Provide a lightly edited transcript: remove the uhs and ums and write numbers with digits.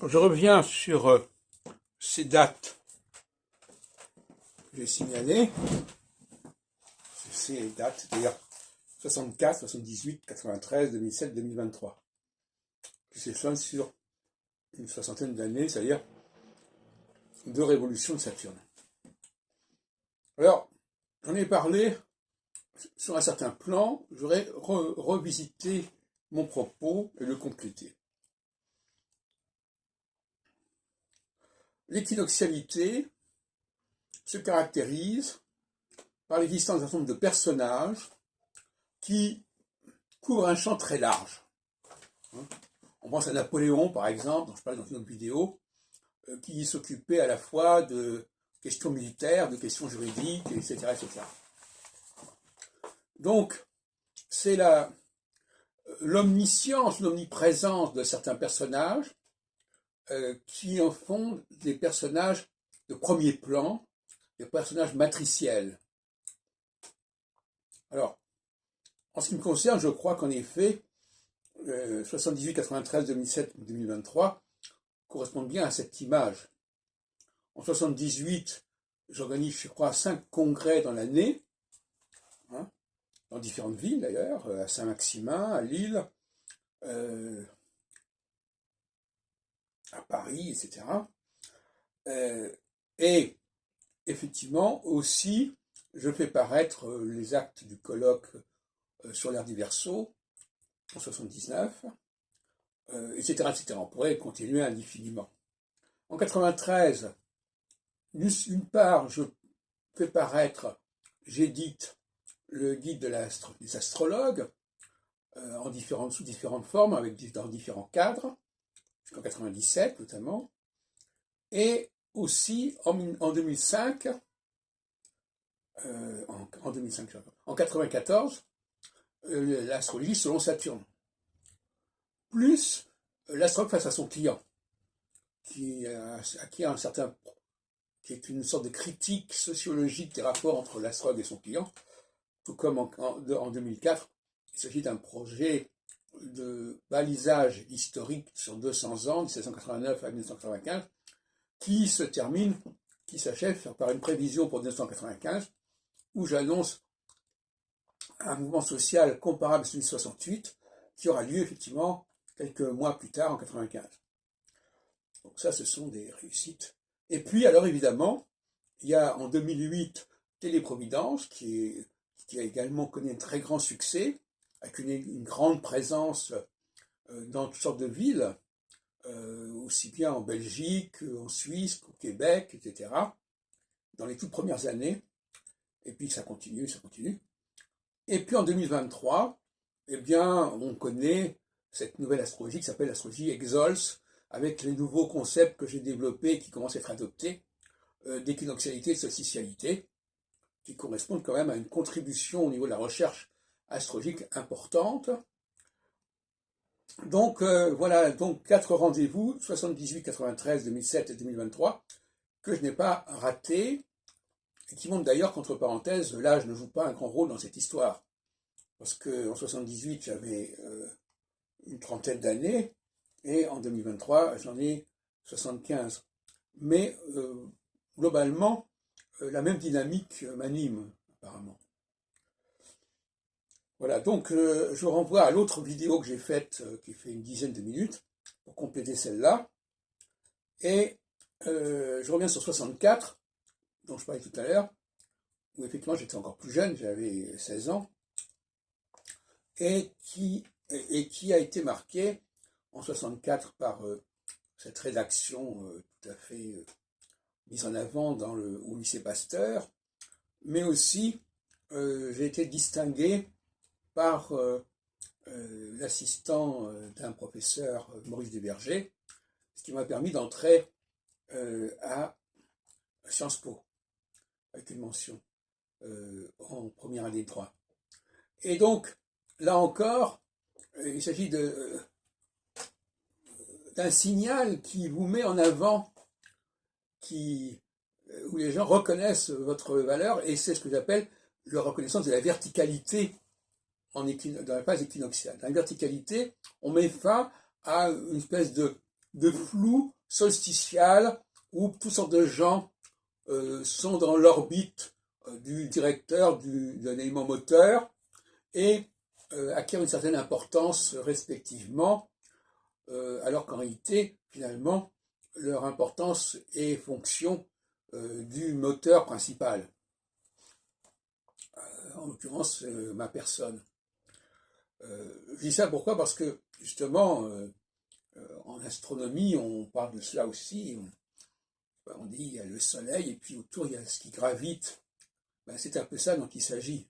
Je reviens sur ces dates que j'ai signalées. Ces dates, c'est-à-dire 64, 78, 93, 2007, 2023. Qui s'échelonnent sur une soixantaine d'années, c'est-à-dire deux révolutions de Saturne. Alors, j'en ai parlé sur un certain plan, j'aurais revisité mon propos et le compléter. L'équinoxialité se caractérise par l'existence d'un certain nombre de personnages qui couvrent un champ très large. On pense à Napoléon, par exemple, dont je parlais dans une autre vidéo, qui s'occupait à la fois de questions militaires, de questions juridiques, etc. etc. Donc, c'est l'omniscience, l'omniprésence de certains personnages qui en font des personnages de premier plan, des personnages matriciels. Alors, en ce qui me concerne, je crois qu'en effet, 78, 93, 2007, 2023 correspondent bien à cette image. En 78, j'organise, je crois, 5 congrès dans l'année, dans différentes villes d'ailleurs, à Saint-Maximin, à Lille, à Paris, etc. Et effectivement, aussi, je fais paraître les actes du colloque sur l'ère du Verseau, en 79, etc., etc. On pourrait continuer indéfiniment. En 93, d'une part, je fais paraître, j'édite le guide des astrologues, sous différentes formes, dans différents cadres, jusqu'en 97 notamment, et aussi en 2005, en 94, l'astrologie selon Saturne, plus l'astrologue face à son client, qui est une sorte de critique sociologique des rapports entre l'astrologue et son client, tout comme en 2004, il s'agit d'un projet de balisage historique sur 200 ans, de 1789 à 1995, qui s'achève par une prévision pour 1995, où j'annonce un mouvement social comparable à celui de 68, qui aura lieu effectivement quelques mois plus tard, en 95. Donc ça, ce sont des réussites. Et puis, alors évidemment, il y a en 2008 Téléprovidence, qui a également connu un très grand succès, avec une grande présence dans toutes sortes de villes, aussi bien en Belgique, en Suisse, qu'au Québec, etc., dans les toutes premières années. Et puis ça continue, ça continue. Et puis en 2023, eh bien, on connaît cette nouvelle astrologie qui s'appelle l'astrologie Exols, avec les nouveaux concepts que j'ai développés et qui commencent à être adoptés, d'équinoxialité et de solsticialité, qui correspondent quand même à une contribution au niveau de la recherche astrologique importante. Donc voilà, donc 4 rendez-vous, 78, 93, 2007 et 2023, que je n'ai pas ratés, et qui montrent d'ailleurs qu'entre parenthèses, l'âge ne joue pas un grand rôle dans cette histoire. Parce qu'en 78, j'avais une trentaine d'années, et en 2023, j'en ai 75. Mais globalement, la même dynamique m'anime, apparemment. Voilà, donc je renvoie à l'autre vidéo que j'ai faite, qui fait une dizaine de minutes, pour compléter celle-là. Et je reviens sur 64, dont je parlais tout à l'heure, où effectivement j'étais encore plus jeune, j'avais 16 ans, et qui a été marqué en 64 par cette rédaction tout à fait mise en avant au lycée Pasteur, mais aussi j'ai été distingué par l'assistant d'un professeur, Maurice Desvergers, ce qui m'a permis d'entrer à Sciences Po, avec une mention en première année de droit. Et donc, là encore, il s'agit d'un signal qui vous met en avant, où les gens reconnaissent votre valeur, et c'est ce que j'appelle la reconnaissance de la verticalité dans la phase équinoxiale. Dans la verticalité, on met fin à une espèce de de flou solsticial où toutes sortes de gens sont dans l'orbite du directeur d'un élément moteur et acquièrent une certaine importance respectivement, alors qu'en réalité, finalement, leur importance est fonction du moteur principal, en l'occurrence ma personne. Je dis ça pourquoi? Parce que justement, en astronomie, on parle de cela aussi. On dit il y a le Soleil et puis autour il y a ce qui gravite. Ben, c'est un peu ça dont il s'agit.